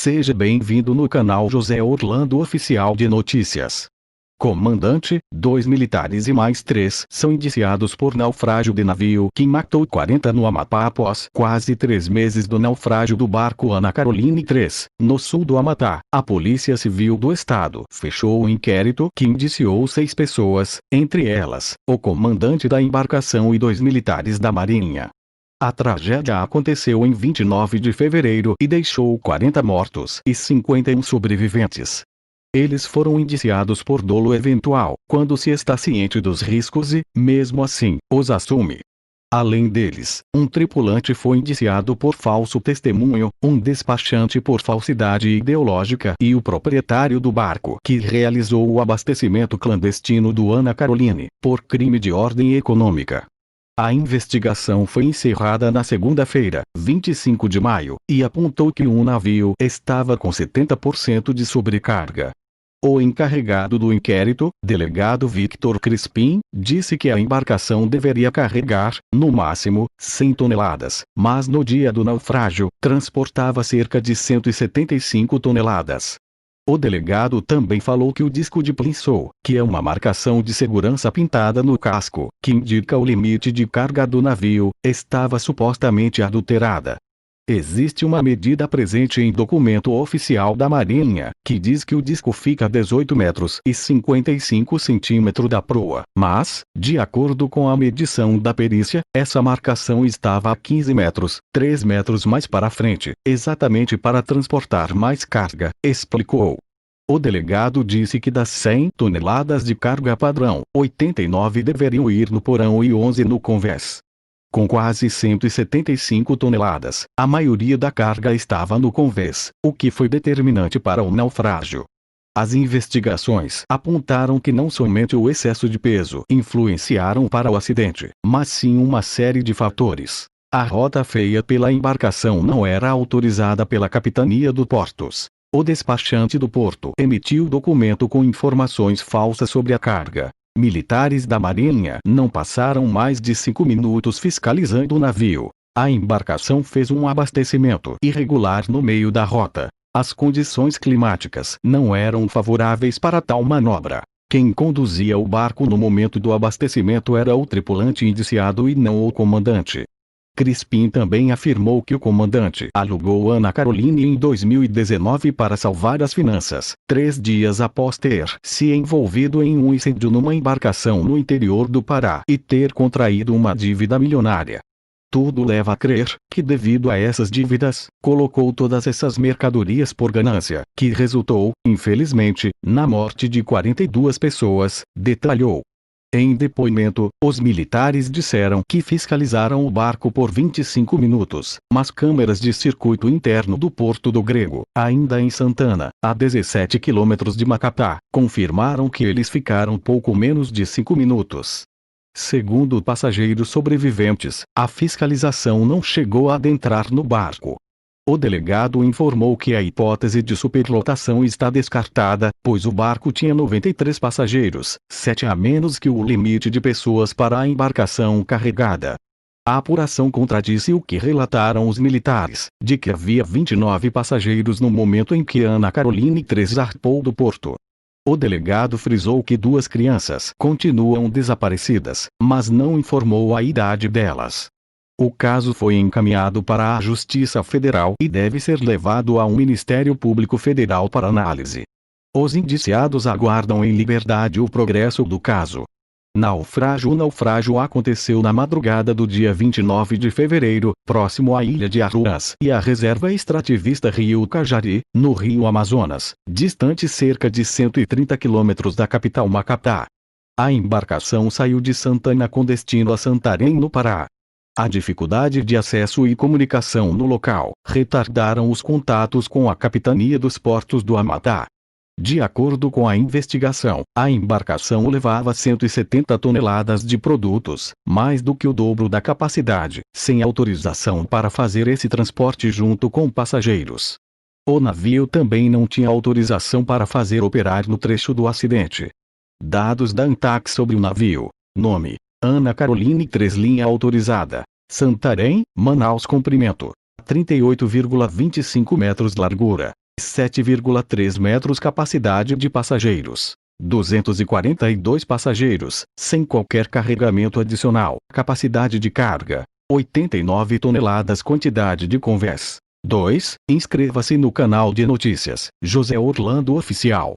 Seja bem-vindo no canal José Orlando Oficial de Notícias. Comandante, 2 militares e mais 3 são indiciados por naufrágio de navio que matou 40 no Amapá após quase 3 meses do naufrágio do barco Ana Caroline III, no sul do Amapá. A Polícia Civil do Estado fechou o inquérito que indiciou 6 pessoas, entre elas, o comandante da embarcação e 2 militares da Marinha. A tragédia aconteceu em 29 de fevereiro e deixou 40 mortos e 51 sobreviventes. Eles foram indiciados por dolo eventual, quando se está ciente dos riscos e, mesmo assim, os assume. Além deles, um tripulante foi indiciado por falso testemunho, um despachante por falsidade ideológica e o proprietário do barco que realizou o abastecimento clandestino do Ana Caroline, por crime de ordem econômica. A investigação foi encerrada na segunda-feira, 25 de maio, e apontou que um navio estava com 70% de sobrecarga. O encarregado do inquérito, delegado Victor Crispim, disse que a embarcação deveria carregar, no máximo, 100 toneladas, mas no dia do naufrágio, transportava cerca de 175 toneladas. O delegado também falou que o disco de Plinsoll, que é uma marcação de segurança pintada no casco, que indica o limite de carga do navio, estava supostamente adulterada. Existe uma medida presente em documento oficial da Marinha, que diz que o disco fica a 18 metros e 55 centímetros da proa, mas, de acordo com a medição da perícia, essa marcação estava a 15 metros, 3 metros mais para frente, exatamente para transportar mais carga, explicou. O delegado disse que das 100 toneladas de carga padrão, 89 deveriam ir no porão e 11 no convés. Com quase 175 toneladas, a maioria da carga estava no convés, o que foi determinante para o naufrágio. As investigações apontaram que não somente o excesso de peso influenciaram para o acidente, mas sim uma série de fatores. A rota feita pela embarcação não era autorizada pela Capitania dos Portos. O despachante do porto emitiu documento com informações falsas sobre a carga. Militares da Marinha não passaram mais de 5 minutos fiscalizando o navio. A embarcação fez um abastecimento irregular no meio da rota. As condições climáticas não eram favoráveis para tal manobra. Quem conduzia o barco no momento do abastecimento era o tripulante indiciado e não o comandante. Crispim também afirmou que o comandante alugou Ana Caroline em 2019 para salvar as finanças, 3 dias após ter se envolvido em um incêndio numa embarcação no interior do Pará e ter contraído uma dívida milionária. Tudo leva a crer que, devido a essas dívidas, colocou todas essas mercadorias por ganância, que resultou, infelizmente, na morte de 42 pessoas, detalhou. Em depoimento, os militares disseram que fiscalizaram o barco por 25 minutos, mas câmeras de circuito interno do Porto do Grego, ainda em Santana, a 17 quilômetros de Macapá, confirmaram que eles ficaram pouco menos de 5 minutos. Segundo passageiros sobreviventes, a fiscalização não chegou a adentrar no barco. O delegado informou que a hipótese de superlotação está descartada, pois o barco tinha 93 passageiros, 7 a menos que o limite de pessoas para a embarcação carregada. A apuração contradisse o que relataram os militares, de que havia 29 passageiros no momento em que Ana Caroline III zarpou do porto. O delegado frisou que 2 crianças continuam desaparecidas, mas não informou a idade delas. O caso foi encaminhado para a Justiça Federal e deve ser levado ao Ministério Público Federal para análise. Os indiciados aguardam em liberdade o progresso do caso. O naufrágio aconteceu na madrugada do dia 29 de fevereiro, próximo à ilha de Arruras e à reserva extrativista Rio Cajari, no Rio Amazonas, distante cerca de 130 quilômetros da capital Macapá. A embarcação saiu de Santana com destino a Santarém, no Pará. A dificuldade de acesso e comunicação no local retardaram os contatos com a Capitania dos Portos do Amapá. De acordo com a investigação, a embarcação levava 170 toneladas de produtos, mais do que o dobro da capacidade, sem autorização para fazer esse transporte junto com passageiros. O navio também não tinha autorização para fazer operar no trecho do acidente. Dados da ANTAQ sobre o navio. Nome: Ana Caroline III. Linha autorizada: Santarém, Manaus. Comprimento: 38,25 metros. Largura: 7,3 metros. Capacidade de passageiros: 242 passageiros, sem qualquer carregamento adicional. Capacidade de carga: 89 toneladas. Quantidade de convés: 2. Inscreva-se no canal de notícias José Orlando Oficial.